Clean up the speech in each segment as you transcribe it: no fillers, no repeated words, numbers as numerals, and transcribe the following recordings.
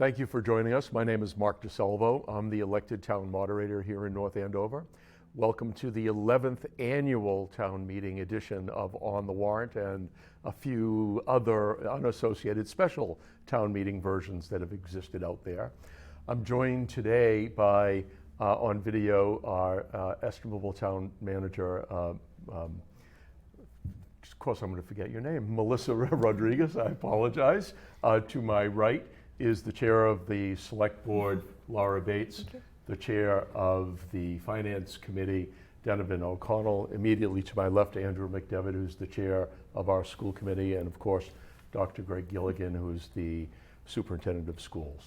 Thank you for joining us. My name is Mark DeSalvo. I'm the elected town moderator here in North Andover. Welcome to the 11th annual town meeting edition of On the Warrant and a few other unassociated special town meeting versions that have existed out there. I'm joined today by, on video, our estimable town manager, of course I'm going to forget your name, Melissa Rodriguez, I apologize. To my right is the chair of the select board, Laura Bates, the chair of the finance committee, Donovan O'Connell. Immediately to my left, Andrew McDevitt, who's the chair of our school committee, and of course, Dr. Greg Gilligan, who's the superintendent of schools.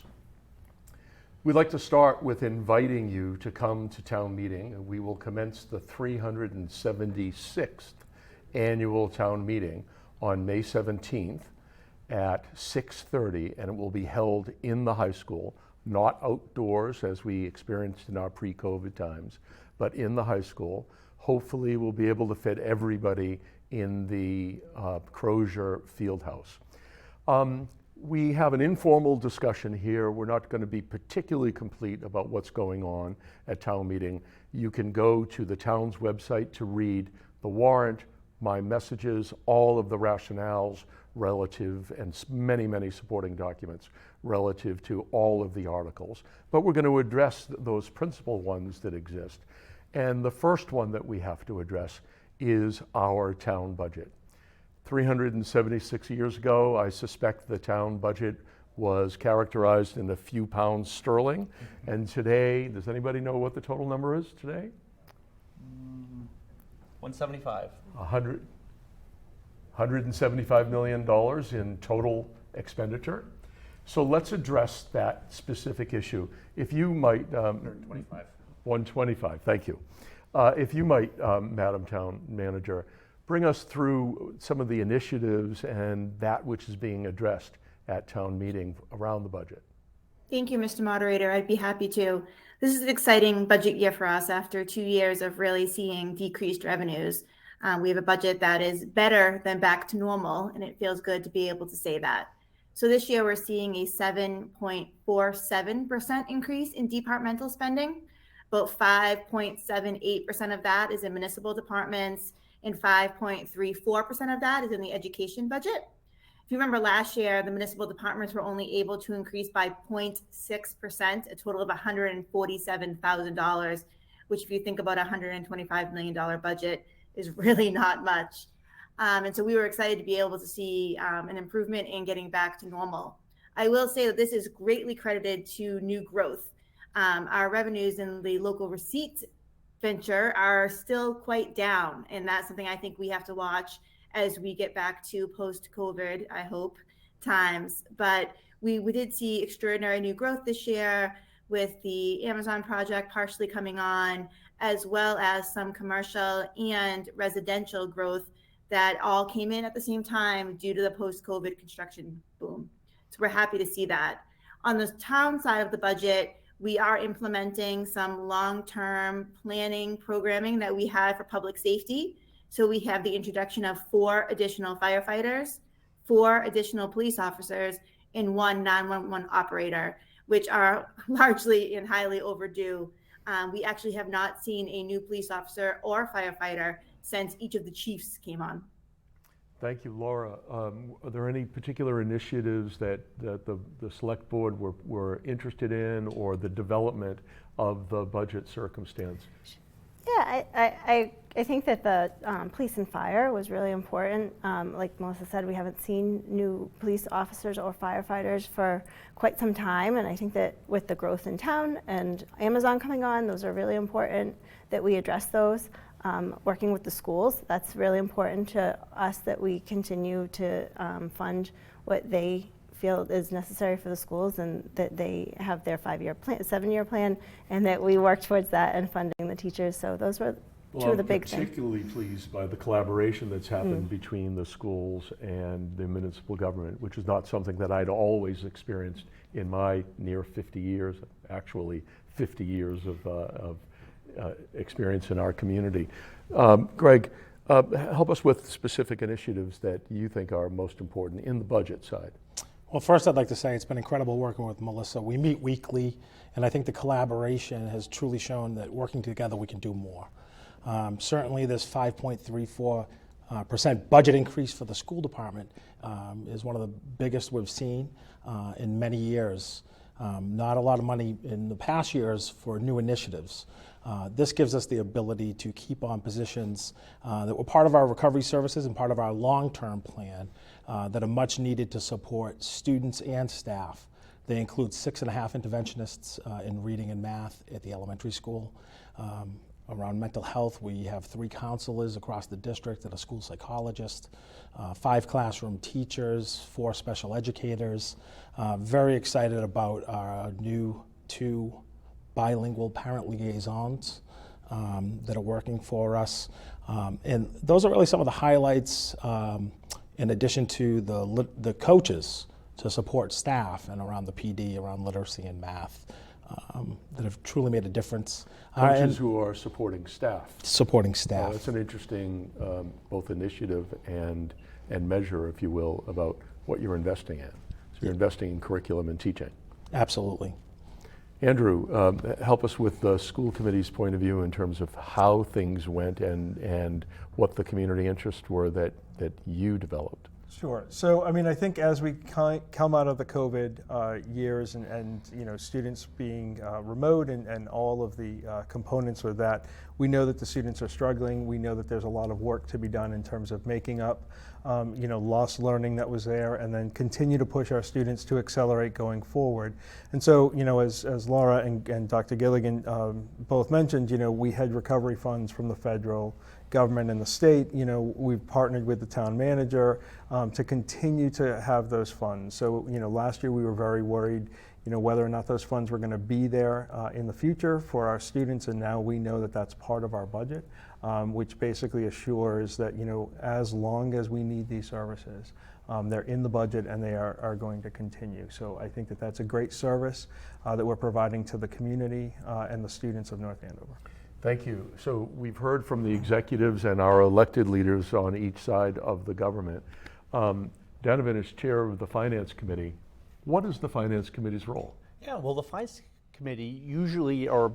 We'd like to start with inviting you to come to town meeting. We will commence the 376th annual town meeting on May 17th at 6:30, and it will be held in the high school, not outdoors as we experienced in our pre-COVID times, but in the high school. Hopefully we'll be able to fit everybody in the Crozier Fieldhouse. We have an informal discussion here. We're not going to be particularly complete about what's going on at town meeting. You can go to the town's website to read the warrant, my messages, all of the rationales relative, and many, many supporting documents relative to all of the articles. But we're going to address those principal ones that exist. And the first one that we have to address is our town budget. 376 years ago, I suspect the town budget was characterized in a few pounds sterling. And today, does anybody know what the total number is today? 175. $175 million in total expenditure. So let's address that specific issue. If you might, 125. 125, thank you. If you might, Madam Town Manager, bring us through some of the initiatives and that which is being addressed at town meeting around the budget. Thank you, Mr. Moderator. I'd be happy to. This is an exciting budget year for us after 2 years of really seeing decreased revenues. We have a budget that is better than back to normal, and it feels good to be able to say that. So this year we're seeing a 7.47% increase in departmental spending. About 5.78% of that is in municipal departments, and 5.34% of that is in the education budget. If you remember last year, the municipal departments were only able to increase by 0.6%, a total of $147,000, which if you think about a $125 million budget, is really not much. And so we were excited to be able to see an improvement in getting back to normal. I will say that this is greatly credited to new growth. Our revenues in the local receipt venture are still quite down, and that's something I think we have to watch as we get back to post-COVID, I hope, times. But we did see extraordinary new growth this year with the Amazon project partially coming on, as well as some commercial and residential growth that all came in at the same time due to the post-COVID construction boom. So we're happy to see that. On the town side of the budget, we are implementing some long-term planning programming that we have for public safety. So we have the introduction of 4 additional firefighters, 4 additional police officers, and 1 911 operator, which are largely and highly overdue. We actually have not seen a new police officer or firefighter since each of the chiefs came on. Thank you, Laura. Are there any particular initiatives that the select board were interested in, or the development of the budget circumstance? Yeah, I think that the police and fire was really important. Like Melissa said, we haven't seen new police officers or firefighters for quite some time, and I think that with the growth in town and Amazon coming on, those are really important that we address those. Working with the schools, that's really important to us, that we continue to fund what they feel is necessary for the schools, and that they have their 5-year plan, 7-year plan, and that we work towards that and funding the teachers. So those were two of the big things. I'm particularly pleased by the collaboration that's happened between the schools and the municipal government, which is not something that I'd always experienced in my near 50 years, actually 50 years of experience in our community. Greg, help us with specific initiatives that you think are most important in the budget side. Well, first I'd like to say it's been incredible working with Melissa. We meet weekly, and I think the collaboration has truly shown that working together we can do more. Certainly this 5.34% budget increase for the school department is one of the biggest we've seen in many years. Not a lot of money in the past years for new initiatives. This gives us the ability to keep on positions that were part of our recovery services and part of our long-term plan that are much needed to support students and staff. They include 6.5 interventionists in reading and math at the elementary school. Around mental health, we have 3 counselors across the district and a school psychologist, 5 classroom teachers, 4 special educators. Very excited about our new 2 bilingual parent liaisons that are working for us. And those are really some of the highlights in addition to the coaches to support staff and around the PD, around literacy and math. That have truly made a difference. Coaches who are supporting staff. Supporting staff. That's an interesting both initiative and measure, if you will, about what you're investing in. So you're investing in curriculum and teaching. Absolutely. Andrew, help us with the school committee's point of view in terms of how things went and what the community interests were that you developed. Sure. So, I mean, I think as we come out of the COVID years and students being remote and all of the components with that, we know that the students are struggling. We know that there's a lot of work to be done in terms of making up, lost learning that was there, and then continue to push our students to accelerate going forward. And so, as Laura and Dr. Gilligan both mentioned, we had recovery funds from the federal government and the state. We've partnered with the town manager to continue to have those funds. So, last year we were very worried, whether or not those funds were going to be there in the future for our students, and now we know that that's part of our budget, which basically assures that, as long as we need these services, they're in the budget and they are going to continue. So I think that that's a great service that we're providing to the community and the students of North Andover. Thank you. So we've heard from the executives and our elected leaders on each side of the government. Donovan is chair of the Finance Committee. What is the Finance Committee's role? Yeah, well, the Finance Committee usually or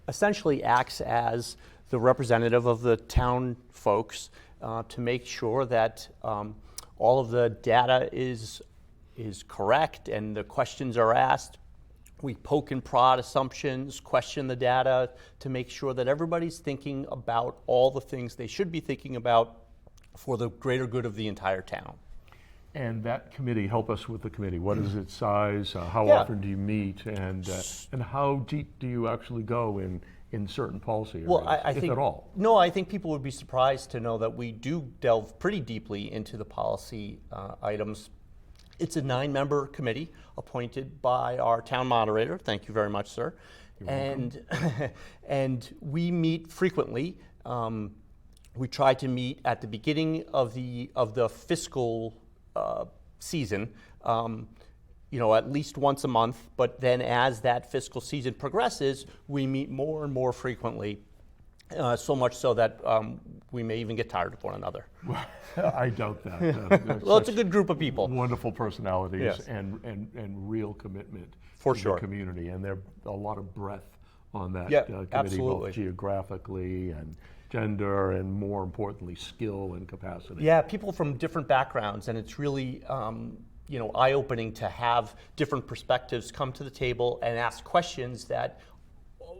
essentially acts as the representative of the town folks to make sure that all of the data is correct and the questions are asked. We poke and prod assumptions, question the data to make sure that everybody's thinking about all the things they should be thinking about for the greater good of the entire town. And that committee, help us with the committee. What is its size? How Yeah. often do you meet? And how deep do you actually go in certain policy areas, Well, I if think, at all? No, I think people would be surprised to know that we do delve pretty deeply into the policy items. It's a 9-member committee appointed by our town moderator. Thank you very much, sir. And we meet frequently. We try to meet at the beginning of the fiscal season, at least once a month. But then, as that fiscal season progresses, we meet more and more frequently. So much so that we may even get tired of one another. I doubt that. Well, it's a good group of people. Wonderful personalities Yes. and real commitment For to sure. the community. And there's a lot of breadth on that Yeah, committee, absolutely. both geographically and gender and, more importantly, skill and capacity. Yeah, people from different backgrounds, and it's really eye-opening to have different perspectives come to the table and ask questions that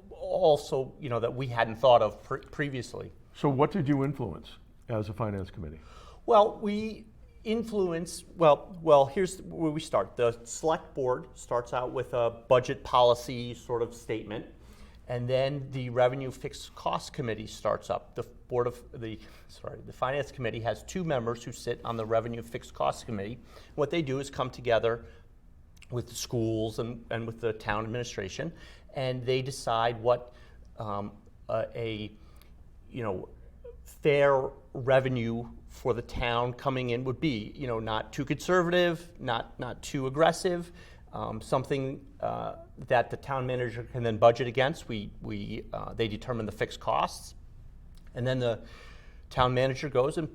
also that we hadn't thought of previously. So what did you influence as a finance committee? Well, we influence, well, here's where we start. The select board starts out with a budget policy sort of statement, and then the revenue fixed cost committee starts up. The finance committee has 2 members who sit on the revenue fixed cost committee. What they do is come together with the schools and with the town administration, and they decide what a fair revenue for the town coming in would be. Not too conservative, not too aggressive, something that the town manager can then budget against. They determine the fixed costs, and then the town manager goes and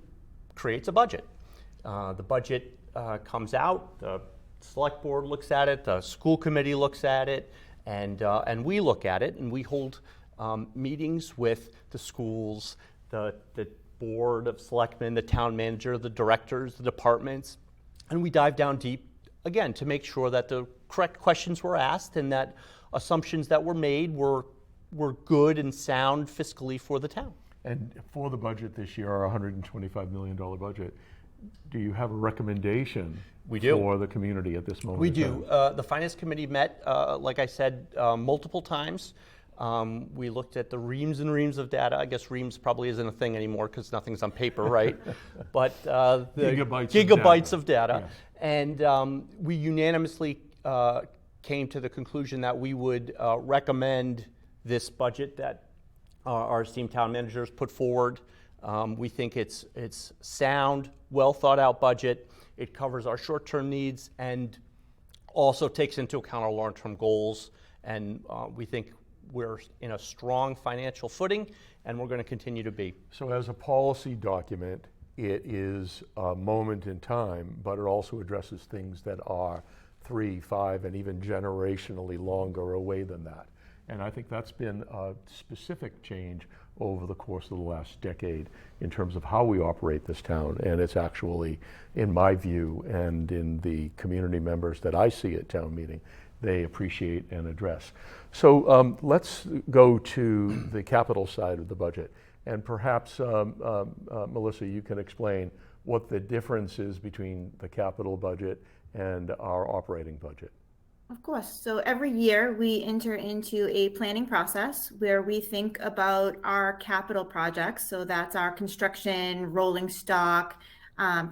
creates a budget. The budget comes out. The select board looks at it, the school committee looks at it, and we look at it, and we hold meetings with the schools, the board of selectmen, the town manager, the directors, the departments, and we dive down deep, again, to make sure that the correct questions were asked and that assumptions that were made were good and sound fiscally for the town. And for the budget this year, our $125 million budget, do you have a recommendation We do. for the community at this moment? We in do. time? The Finance Committee met, like I said, multiple times. We looked at the reams and reams of data. I guess reams probably isn't a thing anymore because nothing's on paper, right? But the Gigabytes of data. Yes. And we unanimously came to the conclusion that we would recommend this budget that our esteemed town managers put forward. We think it's sound, well thought out budget. It covers our short-term needs and also takes into account our long-term goals. And we think we're in a strong financial footing, and we're going to continue to be. So as a policy document, it is a moment in time, but it also addresses things that are 3, 5, and even generationally longer away than that. And I think that's been a specific change over the course of the last decade in terms of how we operate this town. And it's actually, in my view, and in the community members that I see at town meeting, they appreciate and address. So let's go to the capital side of the budget. And perhaps, Melissa, you can explain what the difference is between the capital budget and our operating budget. Of course. So every year we enter into a planning process where we think about our capital projects. So that's our construction, rolling stock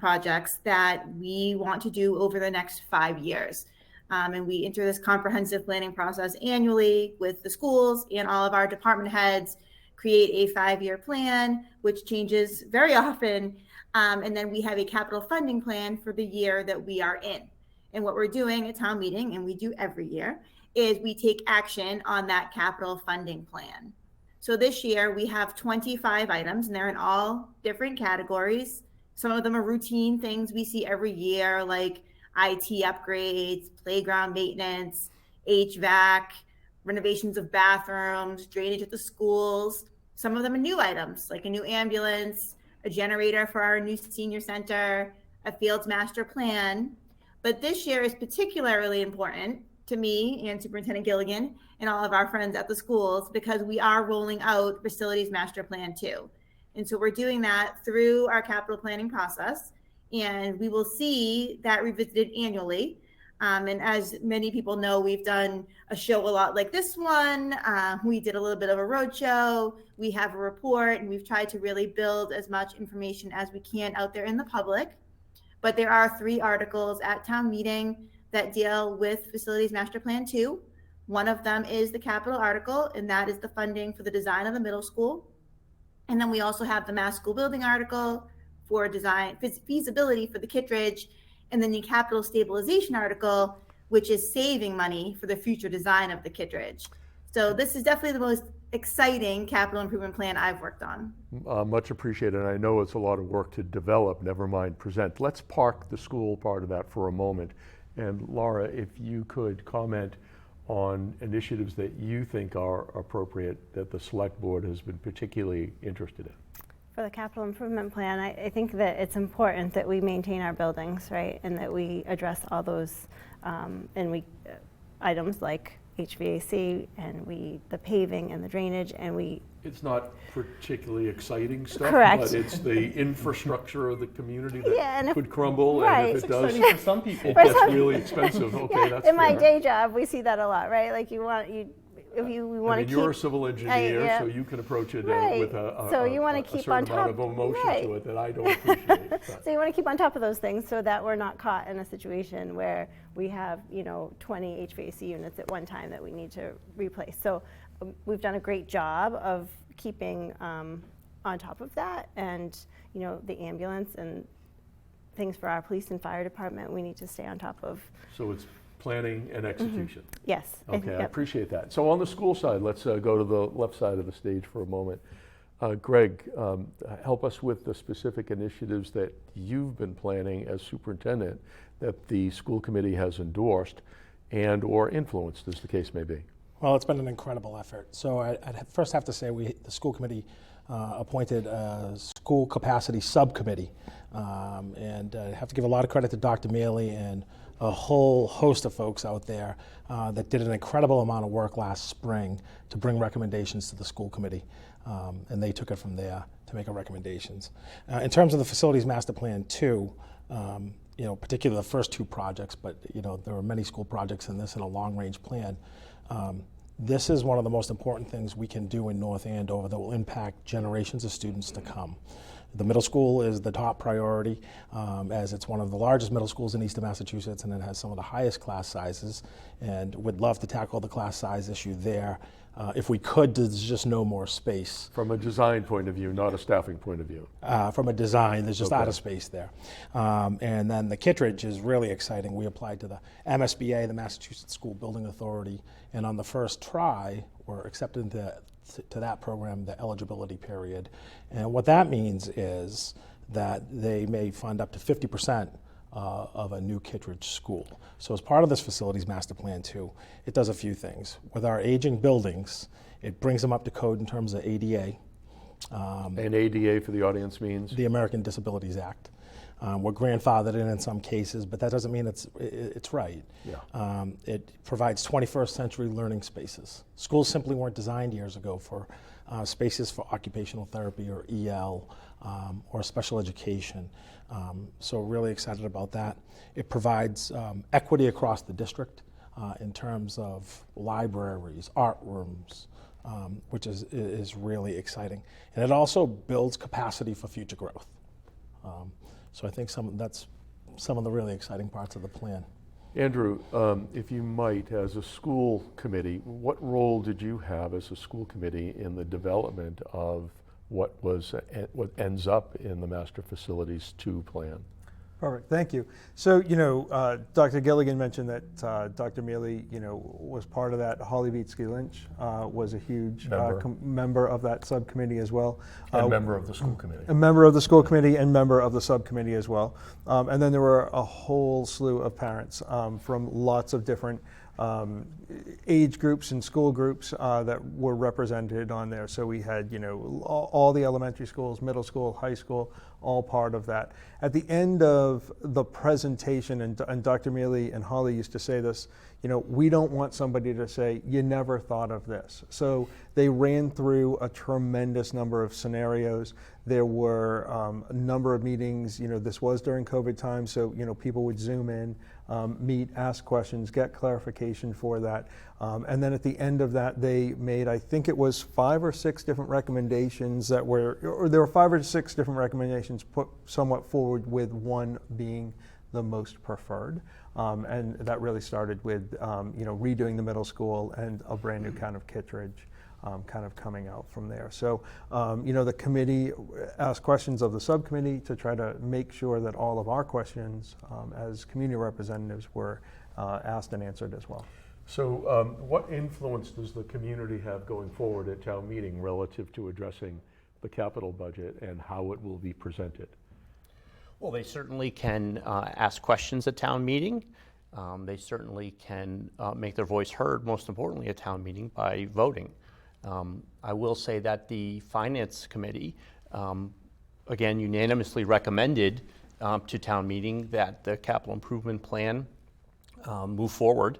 projects that we want to do over the next 5 years. And we enter this comprehensive planning process annually with the schools and all of our department heads, create a 5-year plan, which changes very often. And then we have a capital funding plan for the year that we are in. And what we're doing at town meeting, and we do every year, is we take action on that capital funding plan. So this year we have 25 items, and they're in all different categories. Some of them are routine things we see every year, like IT upgrades, playground maintenance, HVAC, renovations of bathrooms, drainage at the schools. Some of them are new items, like a new ambulance, a generator for our new senior center, a fields master plan. But this year is particularly important to me and Superintendent Gilligan and all of our friends at the schools because we are rolling out Facilities Master Plan 2. And so we're doing that through our capital planning process, and we will see that revisited annually. And as many people know, we've done a show a lot like this one. We did a little bit of a roadshow. We have a report, and we've tried to really build as much information as we can out there in the public. But there are 3 articles at town meeting that deal with Facilities Master Plan 2. One of them is the capital article, and that is the funding for the design of the middle school. And then we also have the mass school building article for design feasibility for the Kittredge, and then the capital stabilization article, which is saving money for the future design of the Kittredge. So this is definitely the most exciting capital improvement plan I've worked on. Much appreciated. I know it's a lot of work to develop, never mind present. Let's park the school part of that for a moment. And Laura, if you could comment on initiatives that you think are appropriate that the select board has been particularly interested in. For the capital improvement plan, I think that it's important that we maintain our buildings, right? And that we address all those items like HVAC and the paving and the drainage, and It's not particularly exciting stuff, Correct. but it's the infrastructure of the community that Yeah, and if- could crumble, right. and if it does, Exciting for some people. it gets really expensive. Okay, yeah, that's in my fair. day job, we see that a lot, right? Like we want I to mean, keep. you're a civil engineer, yeah. so you can approach it Right. with a So you wanna keep certain on amount top- of emotion right. to it that I don't appreciate. But- So you want to keep on top of those things so that we're not caught in a situation where we have 20 HVAC units at one time that we need to replace. So we've done a great job of keeping on top of that, and the ambulance and things for our police and fire department we need to stay on top of. So it's planning and execution. Yes. Okay, I yep. appreciate that. So on the school side, let's go to the left side of the stage for a moment. Greg, help us with the specific initiatives that you've been planning as superintendent that the school committee has endorsed and or influenced, as the case may be? Well, it's been an incredible effort. So I'd first have to say the school committee appointed a school capacity subcommittee. And I have to give a lot of credit to Dr. Mealy and a whole host of folks out there that did an incredible amount of work last spring to bring recommendations to the school committee. And they took it from there to make our recommendations. In terms of the facilities master plan too, particularly the first two projects, but there are many school projects in this and a long-range plan. This is one of the most important things we can do in North Andover that will impact generations of students to come. The middle school is the top priority, as it's one of the largest middle schools in Eastern Massachusetts, and it has some of the highest class sizes, and would love to tackle the class size issue there. If we could, there's just no more space. From a design point of view, not a staffing point of view. From a design, there's just Okay. out of space there. And then the Kittredge is really exciting. We applied to the MSBA, the Massachusetts School Building Authority, and on the first try, were accepted to that program, the eligibility period. And what that means is that they may fund up to 50% of a new Kittredge school. So as part of this facilities master plan too, it does a few things. With our aging buildings, it brings them up to code in terms of ADA, And ADA for the audience means? the American Disabilities Act. We're grandfathered in some cases, but that doesn't mean it's right. Yeah. It provides 21st century learning spaces. Schools simply weren't designed years ago for spaces for occupational therapy or EL or special education. So really excited about that. It provides equity across the district in terms of libraries, art rooms, which is really exciting. And it also builds capacity for future growth. So I think that's some of the really exciting parts of the plan. Andrew, if you might, as a school committee, what role did you have as a school committee in the development of what ends up in the Master Facilities 2 plan? Perfect, thank you. So, Dr. Gilligan mentioned that Dr. Mealy, was part of that. Holly Vitsky Lynch was a huge member of that subcommittee as well. And member of the school committee. A member of the school committee and member of the subcommittee as well. And then there were a whole slew of parents from lots of different age groups and school groups that were represented on there. So we had, all the elementary schools, middle school, high school, all part of that. At the end of the presentation, and Dr. Mealy and Holly used to say this, we don't want somebody to say, you never thought of this. So they ran through a tremendous number of scenarios. There were a number of meetings, this was during COVID time, so people would Zoom in, meet, ask questions, get clarification for that. And then at the end of that, they made, I think it was 5 or 6 different recommendations there were 5 or 6 different recommendations put somewhat forward, with one being the most preferred. And that really started with, redoing the middle school and a brand new kind of Kittredge kind of coming out from there. So, the committee asked questions of the subcommittee to try to make sure that all of our questions as community representatives were asked and answered as well. So what influence does the community have going forward at town meeting relative to addressing the capital budget and how it will be presented? Well, they certainly can ask questions at town meeting. They certainly can make their voice heard, most importantly at town meeting, by voting. I will say that the Finance Committee, again, unanimously recommended to town meeting that the capital improvement plan move forward.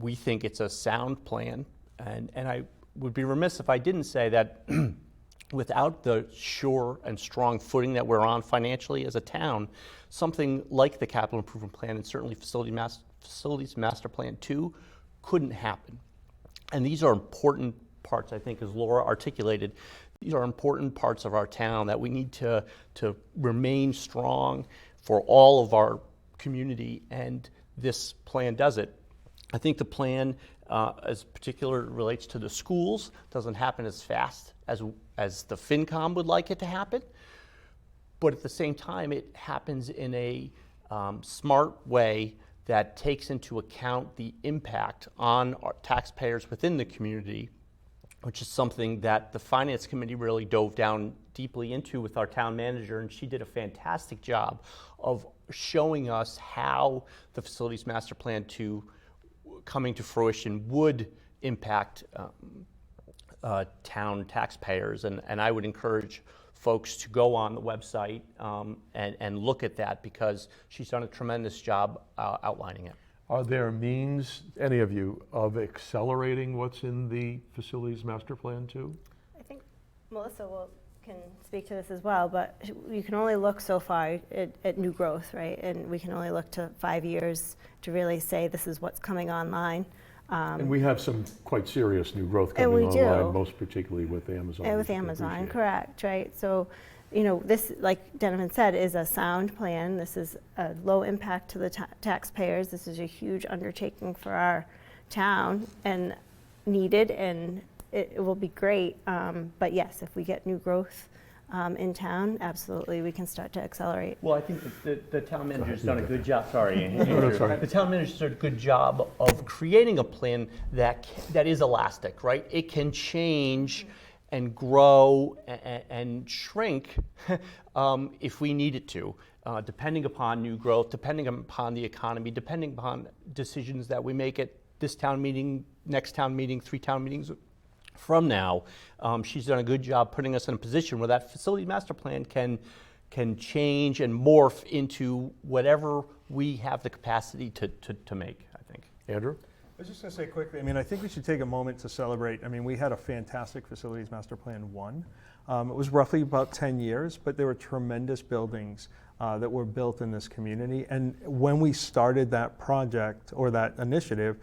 We think it's a sound plan, and I would be remiss if I didn't say that without the sure and strong footing that we're on financially as a town, something like the capital improvement plan and certainly facilities master plan 2 couldn't happen. And these are important parts, I think, as Laura articulated. These are important parts of our town that we need to remain strong for all of our community, and this plan does it. I think the plan, as particular relates to the schools, doesn't happen as fast as the FinCom would like it to happen, but at the same time, it happens in a smart way that takes into account the impact on our taxpayers within the community which is something that the Finance Committee really dove down deeply into with our town manager, and she did a fantastic job of showing us how the Facilities Master Plan coming to fruition would impact town taxpayers. And I would encourage folks to go on the website and look at that, because she's done a tremendous job outlining it. Are there means, any of you, of accelerating what's in the Facilities Master Plan too? I think Melissa can speak to this as well, but you can only look so far at new growth, right? And we can only look to 5 years to really say this is what's coming online. And we have some quite serious new growth And coming we do. online, most particularly with Amazon. And which with I Amazon, appreciate. correct, right? So, this, like Donovan said, is a sound plan. This is a low impact to the taxpayers. This is a huge undertaking for our town and needed, and it will be great. But yes, if we get new growth in town, absolutely, we can start to accelerate. Well, I think that the town manager's done a good job. Sorry, that's all right. The town manager's done a good job of creating a plan that is elastic, right? It can change and grow and shrink if we need it to, depending upon new growth, depending upon the economy, depending upon decisions that we make at this town meeting, next town meeting, 3 town meetings from now. She's done a good job putting us in a position where that facility master plan can change and morph into whatever we have the capacity to make, I think. Andrew? I was just going to say quickly, I think we should take a moment to celebrate. We had a fantastic Facilities Master Plan 1. It was roughly about 10 years, but there were tremendous buildings that were built in this community. And when we started that project or that initiative,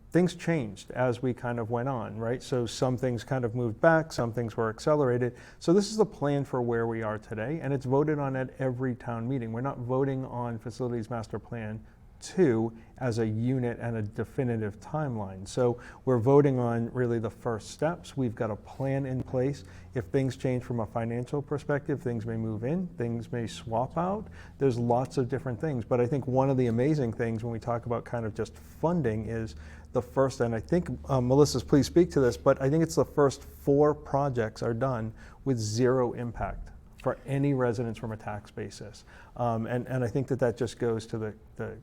things changed as we kind of went on, right? So some things kind of moved back, some things were accelerated. So this is the plan for where we are today, and it's voted on at every town meeting. We're not voting on Facilities Master Plan 2 as a unit and a definitive timeline. So we're voting on really the first steps. We've got a plan in place. If things change from a financial perspective, things may move in, things may swap out. There's lots of different things. But I think one of the amazing things when we talk about kind of just funding is the first, and I think Melissa's please speak to this, but I think it's the first 4 projects are done with 0 impact for any residents from a tax basis. And I think that just goes to the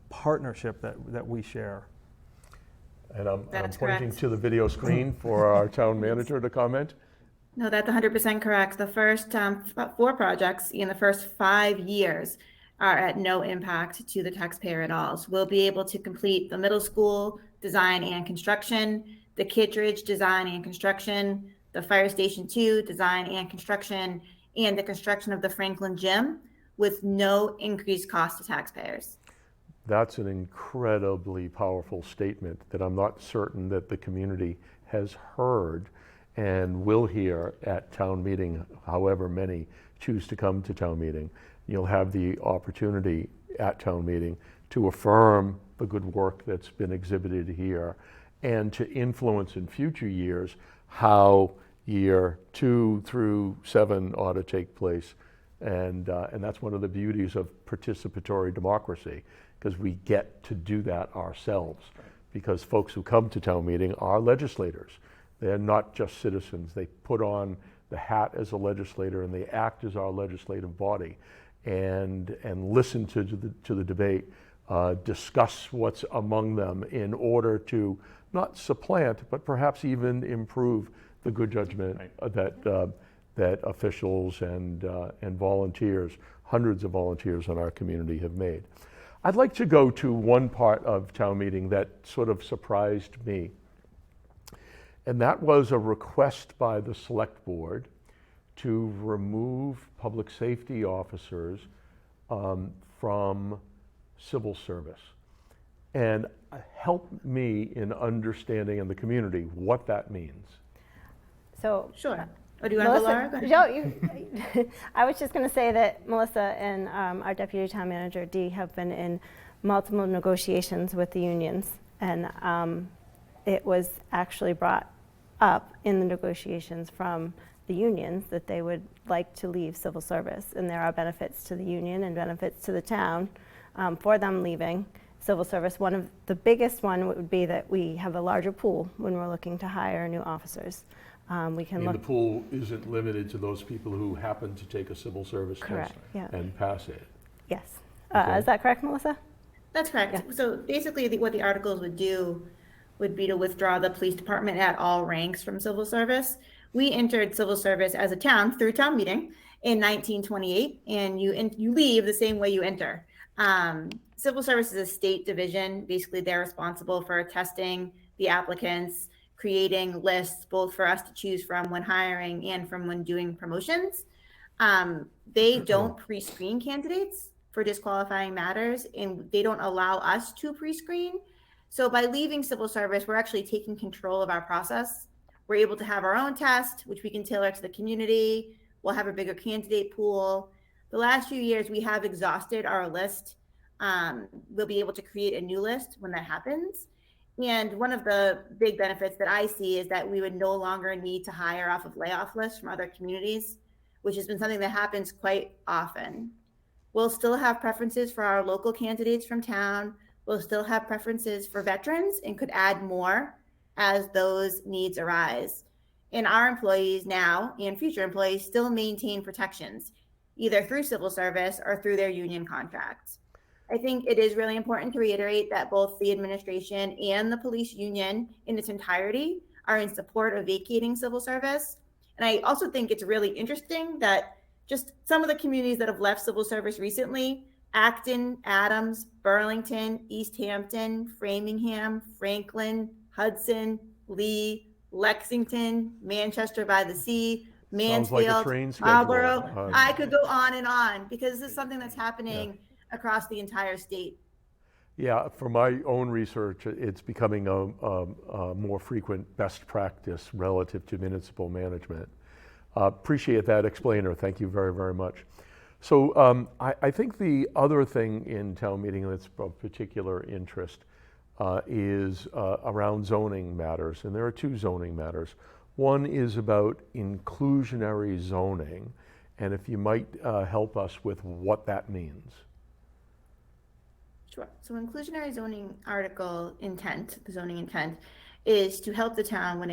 partnership that we share. And I'm That's pointing correct. to the video screen for our town manager to comment. No, that's 100% correct. The first 4 projects in the first 5 years are at no impact to the taxpayer at all. So we'll be able to complete the middle school design and construction, the Kittredge design and construction, the Fire Station 2 design and construction, and the construction of the Franklin Gym with no increased cost to taxpayers. That's an incredibly powerful statement that I'm not certain that the community has heard and will hear at town meeting, however many choose to come to town meeting. You'll have the opportunity at town meeting to affirm the good work that's been exhibited here and to influence in future years how year 2 through 7 ought to take place. And that's one of the beauties of participatory democracy, because we get to do that ourselves. Because folks who come to town meeting are legislators. They're not just citizens. They put on the hat as a legislator and they act as our legislative body and listen to the debate, discuss what's among them in order to not supplant, but perhaps even improve the good judgment that officials and volunteers, hundreds of volunteers in our community have made. I'd like to go to one part of town meeting that sort of surprised me. And that was a request by the select board to remove public safety officers from civil service. And help me in understanding in the community what that means. So Sure. Oh, do you want to go, Laura? Go ahead. No, I was just going to say that Melissa and our deputy town manager, Dee, have been in multiple negotiations with the unions, and it was actually brought up in the negotiations from the unions that they would like to leave civil service, and there are benefits to the union and benefits to the town for them leaving, civil service. One of the biggest one would be that we have a larger pool when we're looking to hire new officers. We can And look. the pool isn't limited to those people who happen to take a civil service test Correct, yeah. and pass it. Yes. Okay. Is that correct, Melissa? That's correct. So basically, what the articles would do would be to withdraw the police department at all ranks from civil service. We entered civil service as a town through town meeting in 1928, and you leave the same way you enter. Civil service is a state division. Basically, they're responsible for testing the applicants, creating lists both for us to choose from when hiring and from when doing promotions. They don't pre-screen candidates for disqualifying matters, and they don't allow us to pre-screen. So by leaving civil service, we're actually taking control of our process. We're able to have our own test, which we can tailor to the community. We'll have a bigger candidate pool. The last few years, we have exhausted our list. We'll be able to create a new list when that happens. And one of the big benefits that I see is that we would no longer need to hire off of layoff lists from other communities, which has been something that happens quite often. We'll still have preferences for our local candidates from town. We'll still have preferences for veterans and could add more as those needs arise. And our employees now and future employees still maintain protections, either through civil service or through their union contracts. I think it is really important to reiterate that both the administration and the police union in its entirety are in support of vacating civil service. And I also think it's really interesting that just some of the communities that have left civil service recently, Acton, Adams, Burlington, East Hampton, Framingham, Franklin, Hudson, Lee, Lexington, Manchester by the Sea, Sounds like a Mansfield, train schedule. Marlboro. I could go on and on because this is something that's happening across the entire state. Yeah, from my own research, it's becoming a more frequent best practice relative to municipal management. Appreciate that explainer. Thank you very, very much. So I think the other thing in town meeting that's of particular interest is around zoning matters, and there are two zoning matters. One is about inclusionary zoning, and if you might help us with what that means. Sure. So inclusionary zoning article intent, the zoning intent, is to help the town when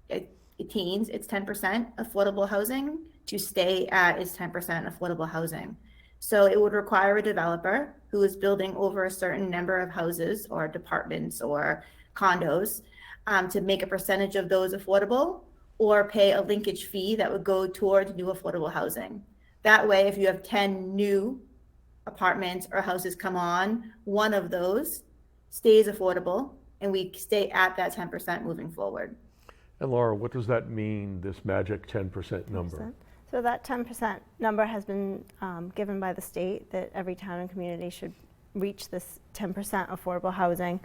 it attains its 10% affordable housing to stay at its 10% affordable housing. So it would require a developer who is building over a certain number of houses or apartments or condos to make a percentage of those affordable or pay a linkage fee that would go towards new affordable housing. That way, if you have 10 new apartments or houses come on, one of those stays affordable and we stay at that 10% moving forward. And Laura, what does that mean, this magic 10% number? So that 10% number has been given by the state that every town and community should reach this 10% affordable housing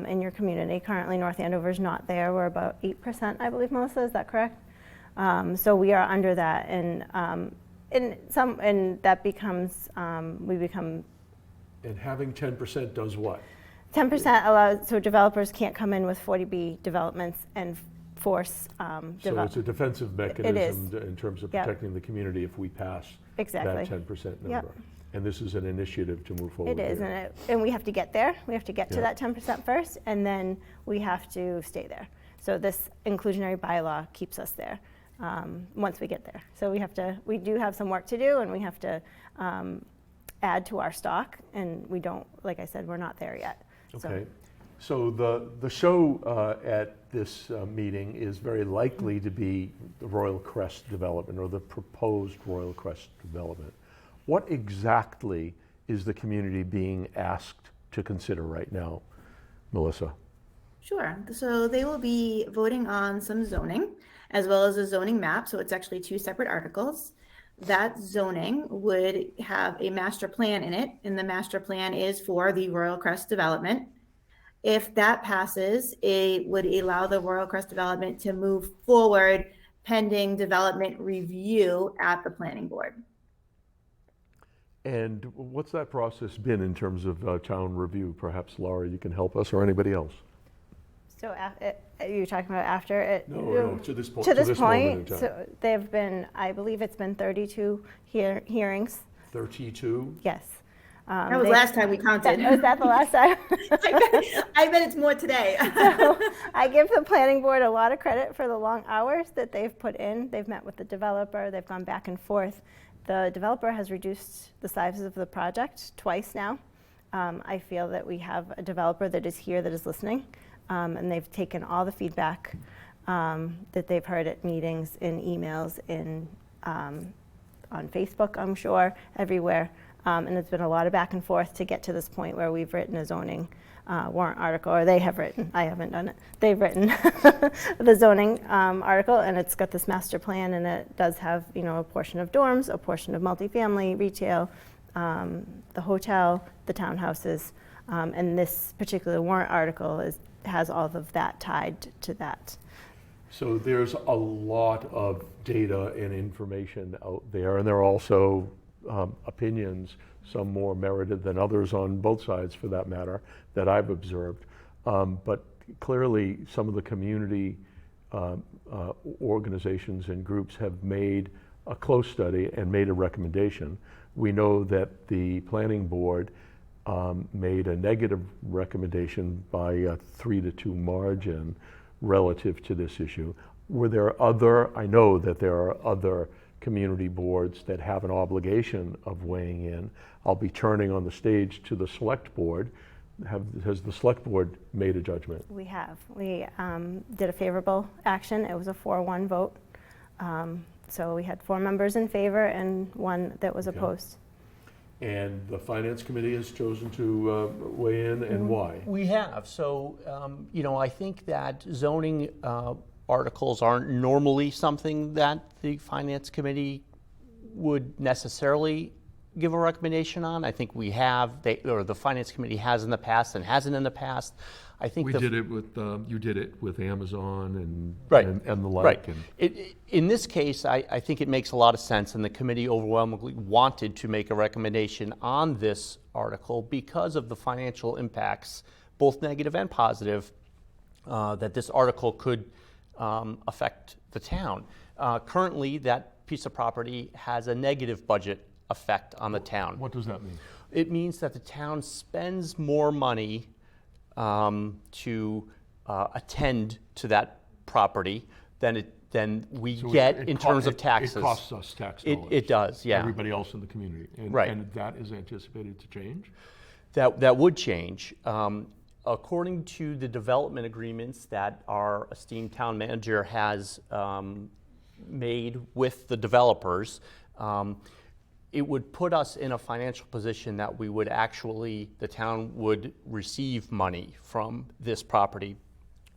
in your community. Currently, North Andover is not there. We're about 8%, I believe, Melissa, is that correct? So we are under that, and that becomes, we become. And having 10% does what? 10% allows, so developers can't come in with 40B developments and force So it's a defensive mechanism in terms of Yep. protecting the community if we pass Exactly. that 10% number. Yep. And this is an initiative to move forward. It is, here. and we have to get there. We have to get to Yeah. that 10% first, and then we have to stay there. So this inclusionary bylaw keeps us there once we get there. So we do have some work to do, and we have to add to our stock, and we don't, like I said, we're not there yet. Okay. So the show at this meeting is very likely to be the Royal Crest development or the proposed Royal Crest development. What exactly is the community being asked to consider right now, Melissa? Sure. So they will be voting on some zoning as well as a zoning map. So it's actually two separate articles. That zoning would have a master plan in it, and the master plan is for the Royal Crest development. If that passes, it would allow the Royal Crest development to move forward pending development review at the planning board. And what's that process been in terms of town review? Perhaps Laura, you can help us, or anybody else? So you're talking about after it? No, to this point. To this moment in point, time. so they've been, I believe it's been 32 hearings. 32? Yes. That was last time we counted. Was that the last time? I bet it's more today. So I give the planning board a lot of credit for the long hours that they've put in. They've met with the developer, they've gone back and forth. The developer has reduced the size of the project twice now. I feel that we have a developer that is here, that is listening, and they've taken all the feedback that they've heard at meetings, in emails, on Facebook, I'm sure, everywhere. And it's been a lot of back and forth to get to this point where we've written a zoning warrant article, or they have written, I haven't done it, they've written the zoning article, and it's got this master plan, and it does have, you know, a portion of dorms, a portion of multifamily, retail, the hotel, the townhouses, and this particular warrant article has all of that tied to that. So there's a lot of data and information out there, and there are also opinions, some more merited than others on both sides for that matter, that I've observed. But clearly some of the community organizations and groups have made a close study and made a recommendation. We know that the planning board made a negative recommendation by a 3-2 margin relative to this issue. I know that there are other community boards that have an obligation of weighing in. I'll be turning on the stage to the select board. Has the select board made a judgment? We have. We did a favorable action. It was a 4-1 vote. So we had 4 members in favor and 1 that was opposed. And the Finance Committee has chosen to weigh in, and why? We have. So, you know, I think that zoning articles aren't normally something that the Finance Committee would necessarily give a recommendation on. I think we have, or the Finance Committee has in the past and hasn't in the past. I think We did it with, you did it with Amazon and, Right. and the like. Right. And In this case, I think it makes a lot of sense, and the committee overwhelmingly wanted to make a recommendation on this article because of the financial impacts, both negative and positive, that this article could affect the town. Currently, that piece of property has a negative budget effect on the town. What does that mean? It means that the town spends more money to attend to that property than we So get in terms of it taxes. It costs us tax dollars. It does, yeah. Everybody else in the community. And, Right. And that is anticipated to change? That would change. According to the development agreements that our esteemed town manager has made with the developers, it would put us in a financial position that we would actually, the town would receive money from this property.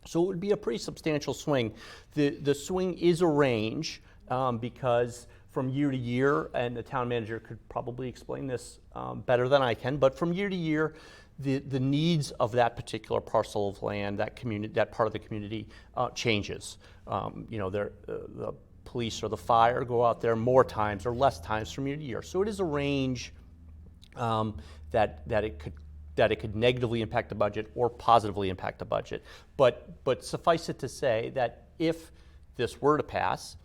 So it would be a pretty substantial swing. The swing is a range because from year to year, and the town manager could probably explain this better than I can, but from year to year, the needs of that particular parcel of land, that community, that part of the community changes. You know, the police or the fire go out there more times or less times from year to year. So it is a range that it could negatively impact the budget or positively impact the budget. But suffice it to say that if this were to pass,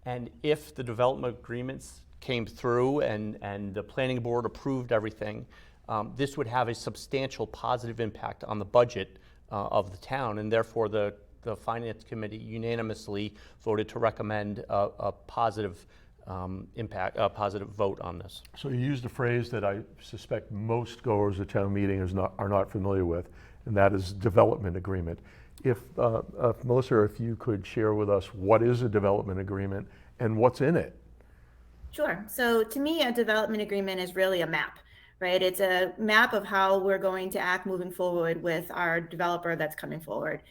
and if the development agreements came through and the planning board approved everything, this would have a substantial positive impact on the budget of the town, and therefore the Finance Committee unanimously voted to recommend a positive a positive vote on this. So you used a phrase that I suspect most goers of town meeting are not familiar with, and that is development agreement. If Melissa, if you could share with us what is a development agreement and what's in it? Sure. So to me, a development agreement is really a map, right? It's a map of how we're going to act moving forward with our developer that's coming forward.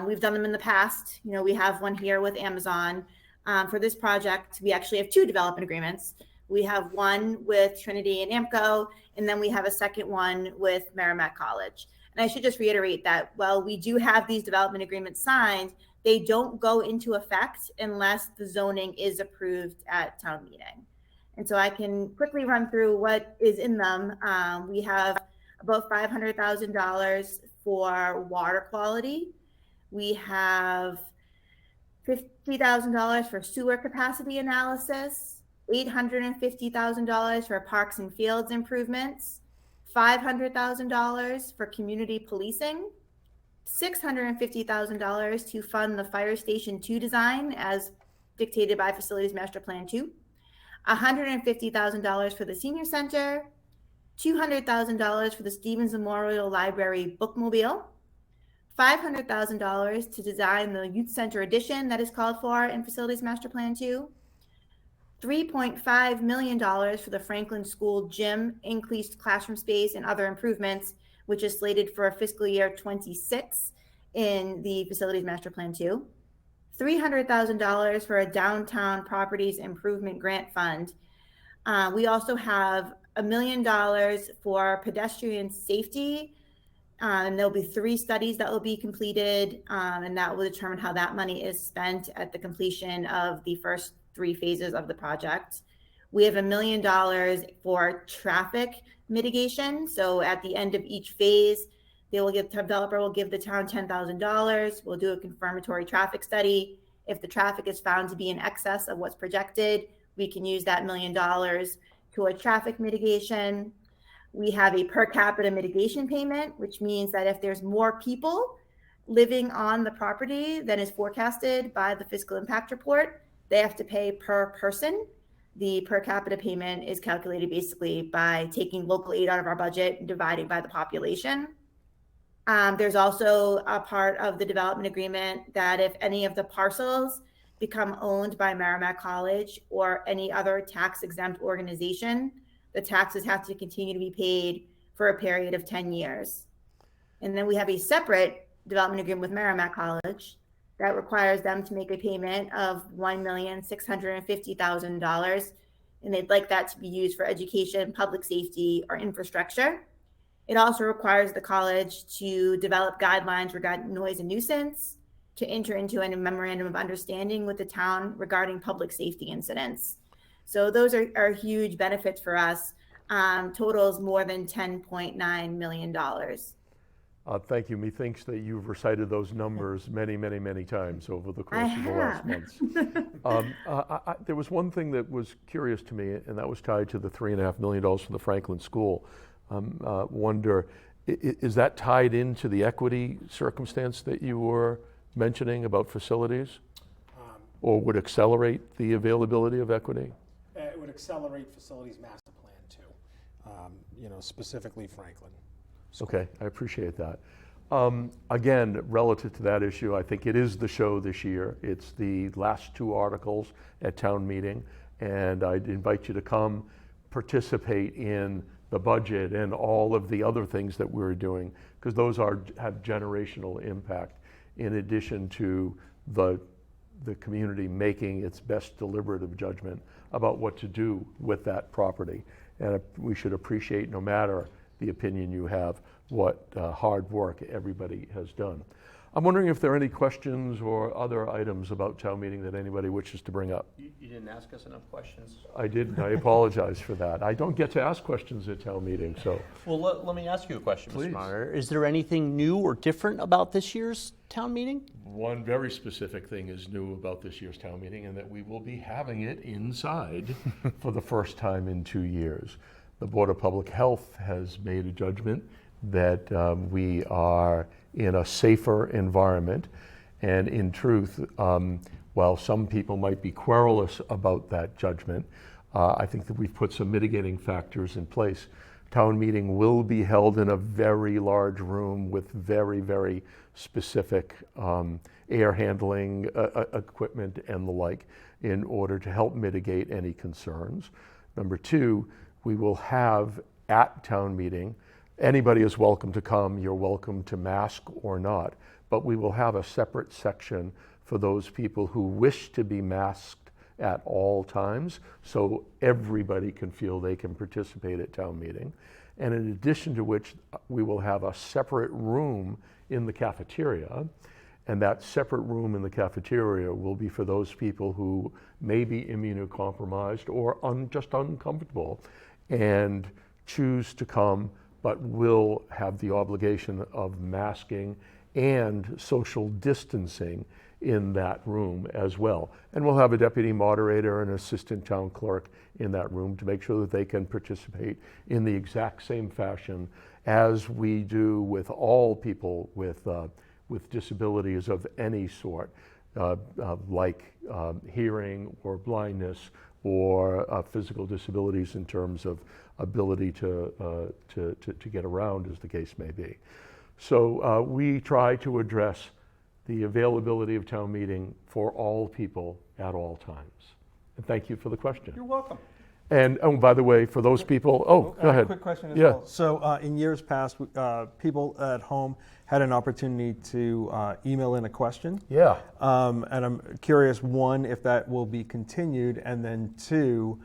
We've done them in the past. You know, we have one here with Amazon. For this project, we actually have 2 development agreements. We have one with Trinity and AMCO, and then we have a second one with Merrimack College. And I should just reiterate that while we do have these development agreements signed, they don't go into effect unless the zoning is approved at town meeting. And so I can quickly run through what is in them. We have about $500,000 for water quality. We have $50,000 for sewer capacity analysis, $850,000 for parks and fields improvements, $500,000 for community policing, $650,000 to fund the Fire Station 2 design as dictated by Facilities Master Plan 2, $150,000 for the Senior Center, $200,000 for the Stevens Memorial Library bookmobile, $500,000 to design the Youth Center addition that is called for in Facilities Master Plan 2, $3.5 million for the Franklin School gym, increased classroom space, and other improvements, which is slated for fiscal year 26 in the Facilities Master Plan 2, $300,000 for a downtown properties improvement grant fund. We also have $1 million for pedestrian safety. And there'll be 3 studies that will be completed, and that will determine how that money is spent at the completion of the first 3 phases of the project. We have $1 million for traffic mitigation. So at the end of each phase, the developer will give the town $10,000. We'll do a confirmatory traffic study. If the traffic is found to be in excess of what's projected, we can use that $1 million toward traffic mitigation. We have a per capita mitigation payment, which means that if there's more people living on the property than is forecasted by the fiscal impact report, they have to pay per person. The per capita payment is calculated basically by taking local aid out of our budget and dividing by the population. There's also a part of the development agreement that if any of the parcels become owned by Merrimack College or any other tax exempt organization, the taxes have to continue to be paid for a period of 10 years. And then we have a separate development agreement with Merrimack College that requires them to make a payment of $1,650,000, and they'd like that to be used for education, public safety, or infrastructure. It also requires the college to develop guidelines regarding noise and nuisance, to enter into a memorandum of understanding with the town regarding public safety incidents. So those are huge benefits for us. Totals more than $10.9 million. Thank you. Methinks that you've recited those numbers many, many, many times over the course of the last months. There was one thing that was curious to me, and that was tied to the $3.5 million for the Franklin School. Wonder, is that tied into the equity circumstance that you were mentioning about facilities? Or would accelerate the availability of equity? It would accelerate Facilities Master Plan too, specifically Franklin. Okay, I appreciate that. Again, relative to that issue, I think it is the show this year. It's the last 2 articles at town meeting, and I'd invite you to come participate in the budget and all of the other things that we're doing, because those have generational impact, in addition to the community making its best deliberative judgment about what to do with that property. And we should appreciate, no matter the opinion you have, what hard work everybody has done. I'm wondering if there are any questions or other items about town meeting that anybody wishes to bring up. You didn't ask us enough questions. I didn't. I apologize for that. I don't get to ask questions at town meeting, so. Well, let me ask you a question, Please. Mr. Monitor. Is there anything new or different about this year's town meeting? One very specific thing is new about this year's town meeting, and that we will be having it inside for the first time in 2 years. The Board of Public Health has made a judgment that we are in a safer environment, and in truth, while some people might be querulous about that judgment, I think that we've put some mitigating factors in place. Town meeting will be held in a very large room with very, very specific air handling equipment and the like, in order to help mitigate any concerns. Number 2, we will have at town meeting, anybody is welcome to come, you're welcome to mask or not, but we will have a separate section for those people who wish to be masked at all times, so everybody can feel they can participate at town meeting. And in addition to which, we will have a separate room in the cafeteria, and that separate room in the cafeteria will be for those people who may be immunocompromised or just uncomfortable and choose to come, but will have the obligation of masking and social distancing in that room as well. And we'll have a deputy moderator and assistant town clerk in that room to make sure that they can participate in the exact same fashion as we do with all people with disabilities of any sort, like hearing or blindness or physical disabilities in terms of ability to get around, as the case may be. So we try to address the availability of town meeting for all people at all times. And thank you for the question. You're welcome. And oh, by the way, for those people, go ahead. Quick question as Yeah. well. So in years past, people at home had an opportunity to email in a question. Yeah. And I'm curious, one, if that will be continued, and then two,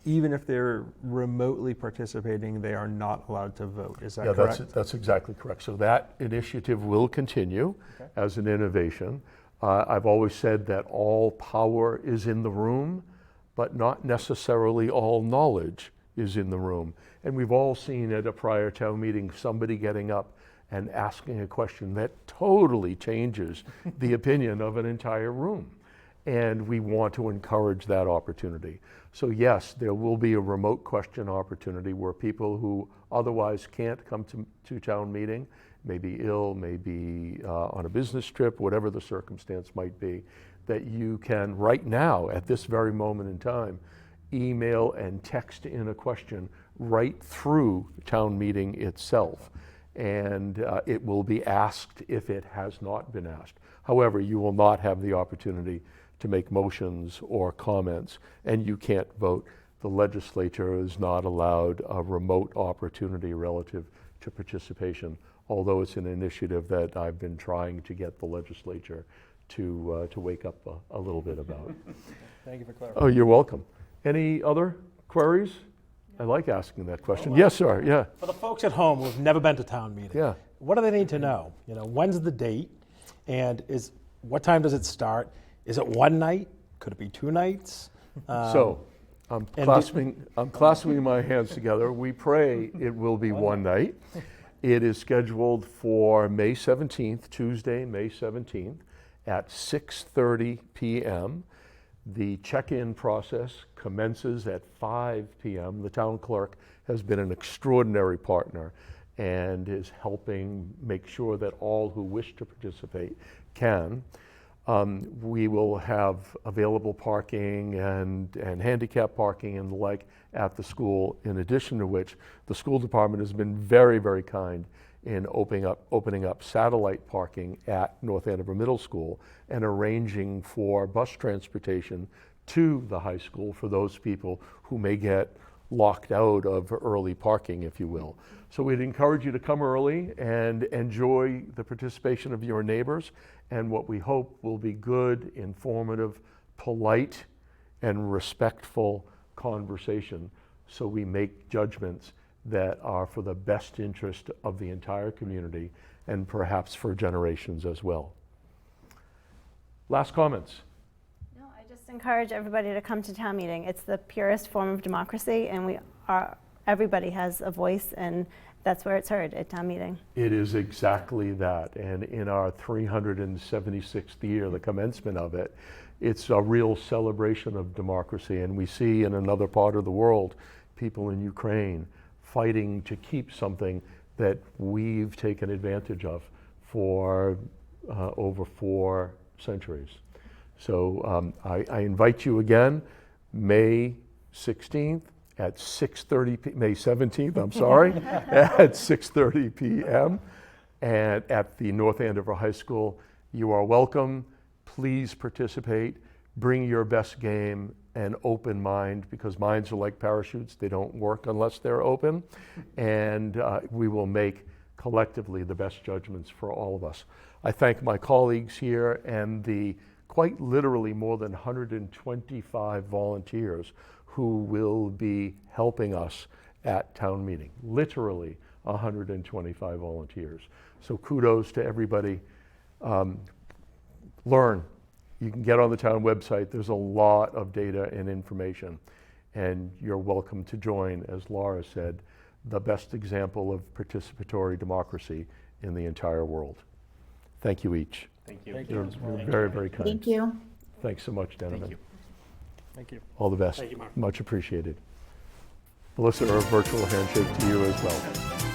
even if they're remotely participating, they are not allowed to vote. Is that correct? Yeah, that's exactly correct. So that initiative will continue as an innovation. I've always said that all power is in the room, but not necessarily all knowledge is in the room. And we've all seen at a prior town meeting somebody getting up and asking a question that totally changes the opinion of an entire room. And we want to encourage that opportunity. So yes, there will be a remote question opportunity where people who otherwise can't come to town meeting, may be ill, may be on a business trip, whatever the circumstance might be, that you can right now, at this very moment in time, email and text in a question right through town meeting itself. And it will be asked if it has not been asked. However, you will not have the opportunity to make motions or comments, and you can't vote. The legislature is not allowed a remote opportunity relative to participation, although it's an initiative that I've been trying to get the legislature to wake up a little bit about. Thank you for clarifying. Oh, you're welcome. Any other queries? I like asking that question. Yes, sir, yeah. For the folks at home who've never been to town meeting, Yeah. what do they need to know? You know, when's the date? And what time does it start? Is it one night? Could it be 2 nights? So I'm clasping my hands together. We pray it will be one night. It is scheduled for May 17th, Tuesday, May 17th at 6:30 p.m. The check-in process commences at 5 p.m. The town clerk has been an extraordinary partner and is helping make sure that all who wish to participate can. We will have available parking and handicap parking and the like at the school, in addition to which the school department has been very, very kind in opening up satellite parking at North Andover Middle School and arranging for bus transportation to the high school for those people who may get locked out of early parking, if you will. So we'd encourage you to come early and enjoy the participation of your neighbors and what we hope will be good, informative, polite, and respectful conversation, so we make judgments that are for the best interest of the entire community and perhaps for generations as well. Last comments? No, I just encourage everybody to come to town meeting. It's the purest form of democracy, and everybody has a voice, and that's where it's heard, at town meeting. It is exactly that, and in our 376th year, the commencement of it, it's a real celebration of democracy, and we see in another part of the world, people in Ukraine fighting to keep something that we've taken advantage of for over 4 centuries. So I invite you again, May 16th at 6:30, May 17th, I'm sorry, at 6:30 p.m. and at the North Andover High School. You are welcome. Please participate. Bring your best game and open mind, because minds are like parachutes. They don't work unless they're open. And we will make collectively the best judgments for all of us. I thank my colleagues here and the quite literally more than 125 volunteers who will be helping us at town meeting. Literally 125 volunteers. So kudos to everybody. Learn. You can get on the town website. There's a lot of data and information, and you're welcome to join, as Laura said, the best example of participatory democracy in the entire world. Thank you each. Thank you. Thank You're you. you're very, very kind. Thank you. Thanks so much, Donovan. Thank you. Thank you. All the best. Thank you, Mark. Much appreciated. Melissa, a virtual handshake to you as well.